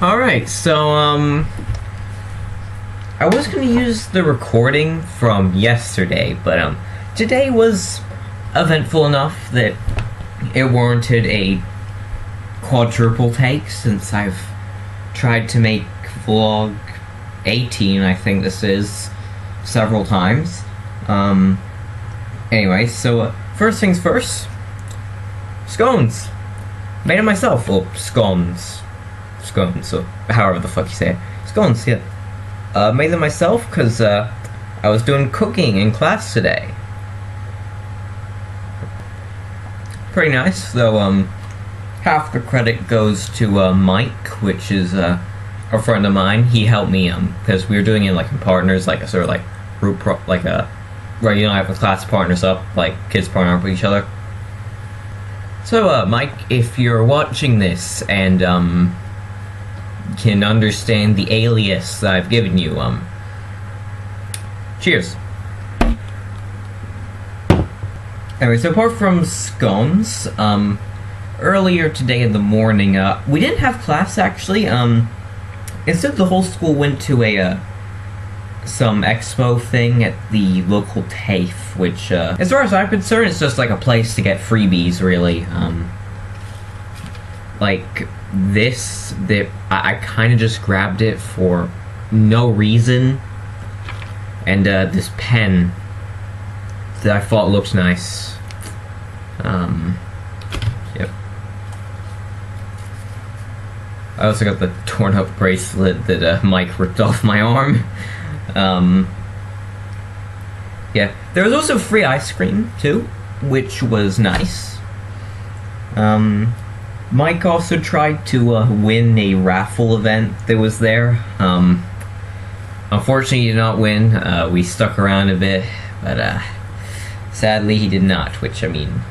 Alright, so, I was gonna use the recording from yesterday, but, today was eventful enough that it warranted a quadruple take since I've tried to make vlog 18, I think this is, several times. Anyway, so, first things first, scones. Made it myself. Well, scones, so however the fuck you say it. Scones, yeah. Made them myself because I was doing cooking in class today. Pretty nice, though. Half the credit goes to Mike, which is a friend of mine. He helped me because we were doing it like in partners, like a sort of like group where you don't have the class partners up, like kids partner up with each other. So, Mike, if you're watching this and, can understand the alias that I've given you, cheers. Anyway, so apart from scones, earlier today in the morning, we didn't have class, actually, instead the whole school went to some expo thing at the local TAFE, which, as far as I'm concerned, it's just like a place to get freebies, really. Like, I kind of just grabbed it for no reason, and, this pen that I thought looked nice. Yep. I also got the torn up bracelet that, Mike ripped off my arm. Yeah. There was also free ice cream, too, which was nice. Mike also tried to, win a raffle event that was there. Unfortunately, he did not win. We stuck around a bit, but, sadly, he did not, which, I mean,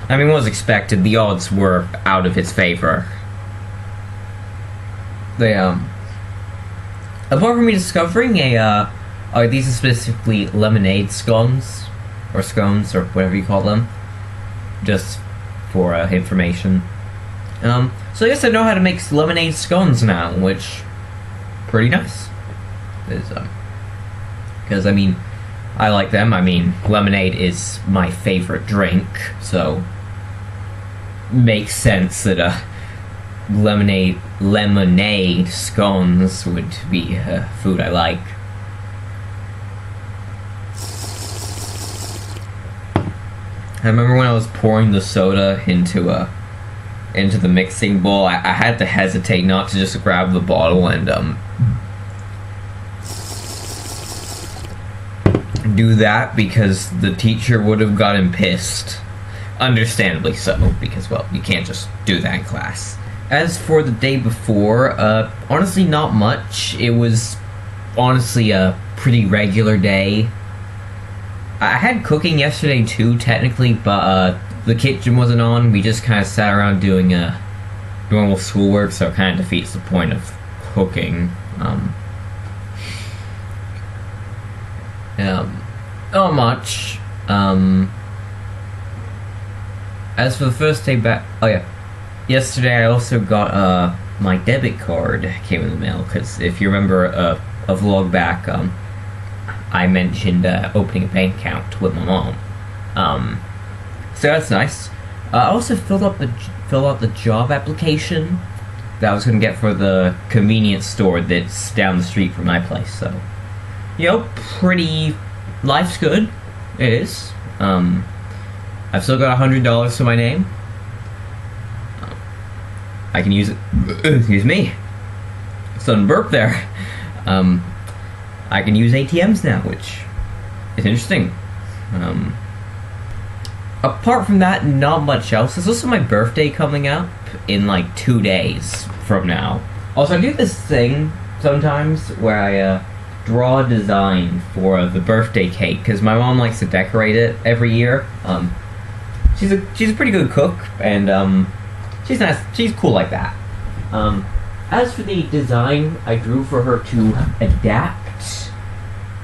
was expected. The odds were out of his favor. Apart from me discovering these are specifically lemonade scones, or whatever you call them, just for, information. So I guess I know how to make lemonade scones now, which, pretty nice. Because, I like them. Lemonade is my favorite drink, so makes sense that, lemonade scones would be food I like. I remember when I was pouring the soda into the mixing bowl, I had to hesitate not to just grab the bottle and do that because the teacher would have gotten pissed. Understandably so, because, well, you can't just do that in class. As for the day before, honestly not much. It was honestly a pretty regular day. I had cooking yesterday too, technically, but the kitchen wasn't on. We just kind of sat around doing normal schoolwork, so it kind of defeats the point of cooking. Not much. As for the first day back, oh yeah. Yesterday I also got, my debit card came in the mail, because if you remember a vlog back, I mentioned, opening a bank account with my mom. So that's nice. I also filled out the job application that I was gonna get for the convenience store that's down the street from my place, so. Life's good. It is. I've still got $100 to my name. I can use it. Excuse me. Sudden burp there. I can use ATMs now, which is interesting. Apart from that, not much else. There's also my birthday coming up in like 2 days from now. Also, I do this thing sometimes where I draw a design for the birthday cake because my mom likes to decorate it every year. She's a pretty good cook, and she's nice. She's cool like that. As for the design I drew for her to adapt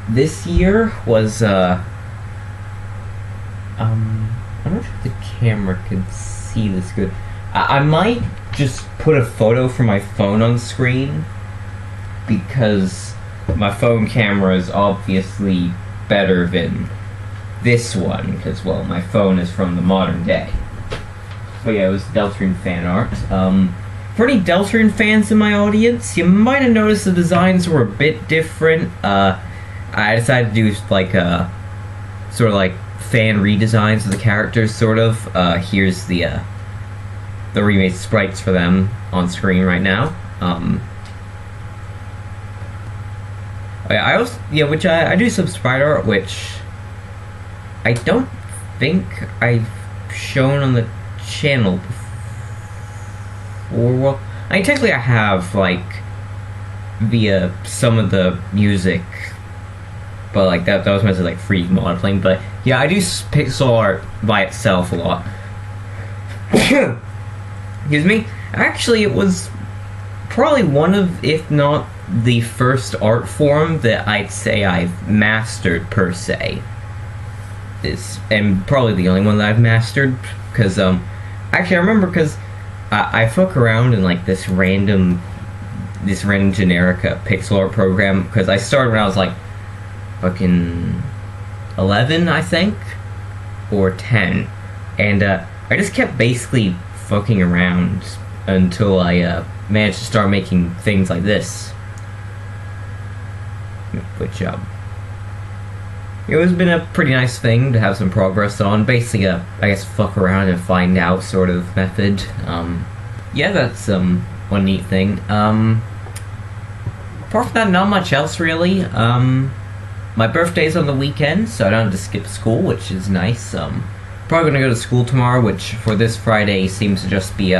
this year was I'm not sure if the camera can see this good. I might just put a photo from my phone on screen because my phone camera is obviously better than this one because, well, my phone is from the modern day. But yeah, it was Deltarune fan art. For any Deltarune fans in my audience, you might have noticed the designs were a bit different. I decided to do like sort of like fan redesigns of the characters, sort of. Here's the remade sprites for them on screen right now. I also, which I do some sprite art, which I don't think I've shown on the channel before. Well, technically I have, like, via some of the music, but like that was mostly like free modeling. But yeah, I do pixel art by itself a lot. Excuse me. Actually, it was probably one of, if not the first art form that I'd say I've mastered per se. And probably the only one that I've mastered, because actually I remember because I fuck around in like this random generic pixel art program, because I started when I was like fucking 11, I think, or 10, and I just kept basically fucking around until I managed to start making things like this, which it has been a pretty nice thing to have some progress on. Basically I guess fuck around and find out sort of method. Yeah, that's one neat thing. Apart from that, not much else really. My birthday's on the weekend, so I don't have to skip school, which is nice. Probably gonna go to school tomorrow, which for this Friday seems to just be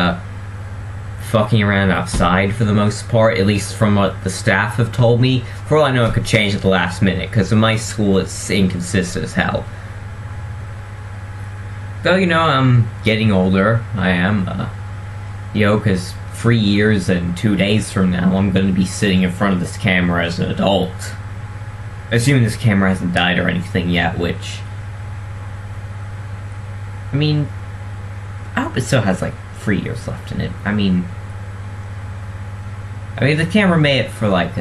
fucking around outside for the most part, at least from what the staff have told me. For all I know, it could change at the last minute, because in my school it's inconsistent as hell. Though, I'm getting older. I am, because 3 years and 2 days from now, I'm going to be sitting in front of this camera as an adult. Assuming this camera hasn't died or anything yet, which, I mean, I hope it still has, like, 3 years left in it. I mean, the camera made it for, like,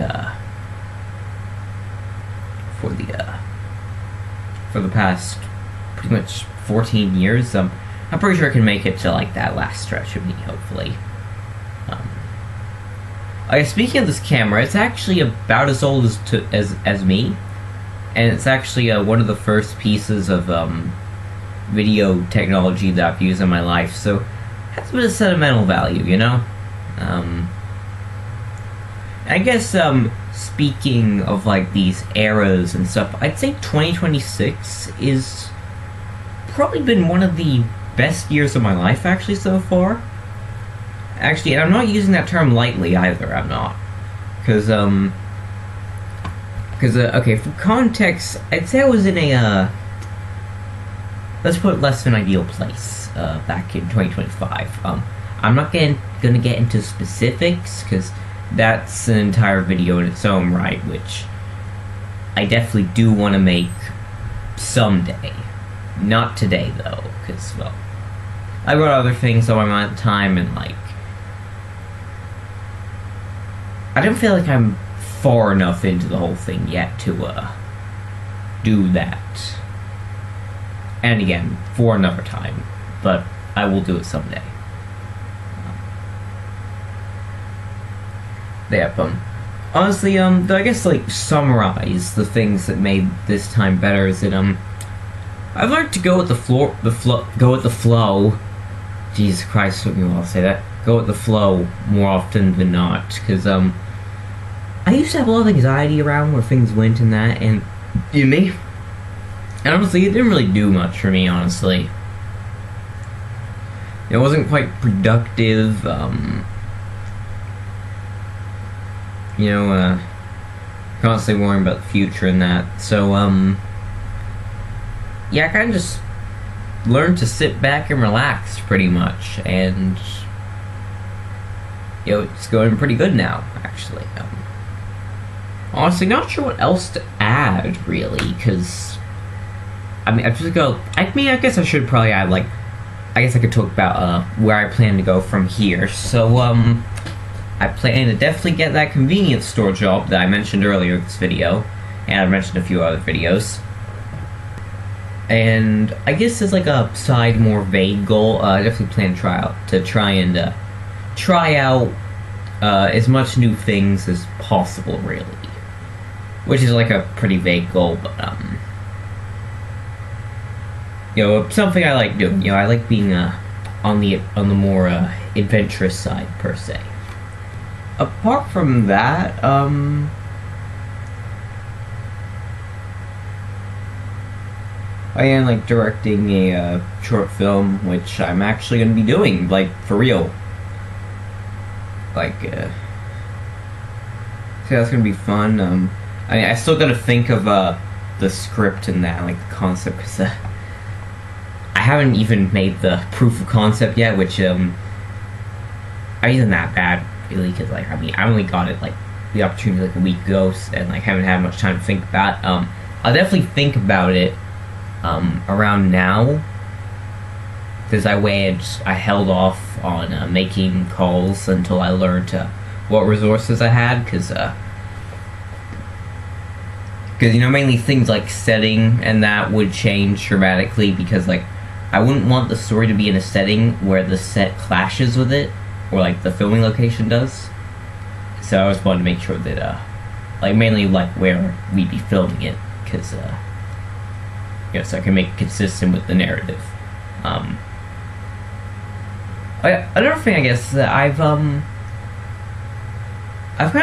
for the past pretty much 14 years. I'm pretty sure I can make it to, like, that last stretch of me, hopefully. Speaking of this camera, it's actually about as old as me, and it's actually one of the first pieces of video technology that I've used in my life, so it has a bit of sentimental value, I guess, speaking of, like, these eras and stuff, I'd say 2026 is probably been one of the best years of my life, actually, so far. Actually, and I'm not using that term lightly either, I'm not. Because, okay, for context, I'd say I was in a, let's put it, less than ideal place, back in 2025. I'm not gonna get into specifics, because that's an entire video in its own right, which I definitely do want to make someday. Not today, though, because, well, I got other things on my mind at the time, and, like, I don't feel like I'm far enough into the whole thing yet to, do that. And again, for another time, but I will do it someday. Yeah, honestly, I guess, like, summarize the things that made this time better is that, I've learned to go with go with the flow. Jesus Christ, took me a while to say that. Go with the flow more often than not, because, I used to have a lot of anxiety around where things went and that, and, me? And honestly, it didn't really do much for me, honestly. It wasn't quite productive, constantly worrying about the future and that. So, yeah, I kind of just learned to sit back and relax, pretty much, and, it's going pretty good now, actually. Honestly, not sure what else to add, really, because, I guess I should probably add, like, I guess I could talk about where I plan to go from here. So I plan to definitely get that convenience store job that I mentioned earlier in this video, and I've mentioned a few other videos. And I guess as like a side, more vague goal, I definitely plan to try out as much new things as possible, really. Which is like a pretty vague goal, but you know, something I like doing. You know, I like being on the more adventurous side per se. Apart from that, I am like directing a short film, which I'm actually going to be doing, like for real. Like, so that's going to be fun. I mean, I still got to think of the script and that, like the concept, because I haven't even made the proof of concept yet, which isn't that bad really, because like I mean I only got it like the opportunity like a week ago, and like haven't had much time to think about it. I'll definitely think about it around now, because I held off on making calls until I learned what resources I had, because you know, mainly things like setting and that would change dramatically, because like I wouldn't want the story to be in a setting where the set clashes with it, or like the filming location does. So I just wanted to make sure that like mainly like where we'd be filming it, because so I can make it consistent with the narrative. Another thing, I guess, that I've kind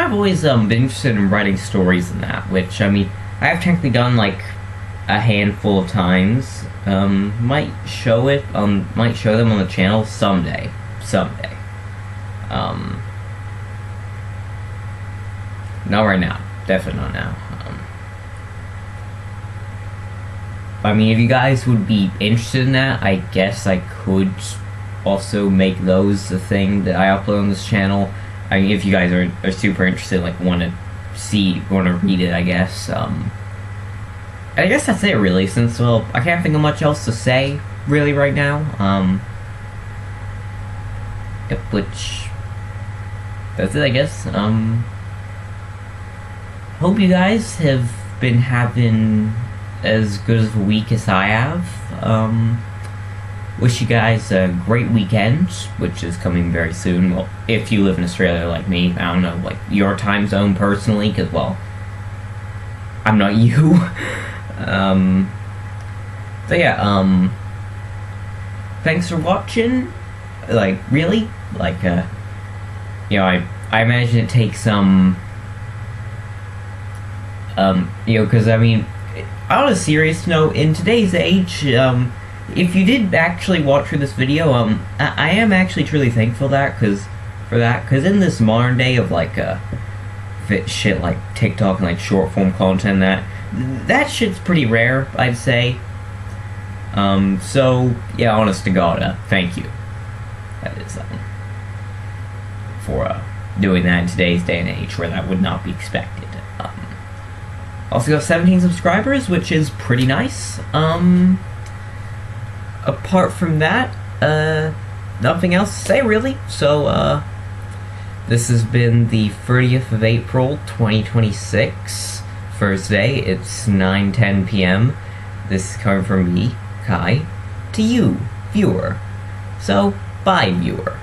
of always been interested in writing stories and that, which I mean I have technically done like a handful of times. Might show them on the channel someday. Not right now. Definitely not now. I mean, if you guys would be interested in that, I guess I could also make those a thing that I upload on this channel. I mean, if you guys are super interested, like want to read it, I guess. I guess that's it, really, since, well, I can't think of much else to say, really, right now. Yep, which, that's it, I guess. Hope you guys have been having as good of a week as I have. Wish you guys a great weekend, which is coming very soon. Well, if you live in Australia like me, I don't know, like, your time zone personally, because, well, I'm not you. So yeah, thanks for watching. Like, really? Like, you know, I imagine it takes some, you know, because, I mean, on a serious note, in today's age, if you did actually watch through this video, I am actually truly thankful for that, because in this modern day of, like, shit like TikTok and, like, short-form content, that shit's pretty rare, I'd say. So, yeah, honest to God, thank you. That is, for, doing that in today's day and age, where that would not be expected. Also got 17 subscribers, which is pretty nice. Apart from that, nothing else to say, really. So, this has been the 30th of April, 2026, Thursday. It's 9:10 p.m. This is coming from me, Kai, to you, viewer. So, bye, viewer.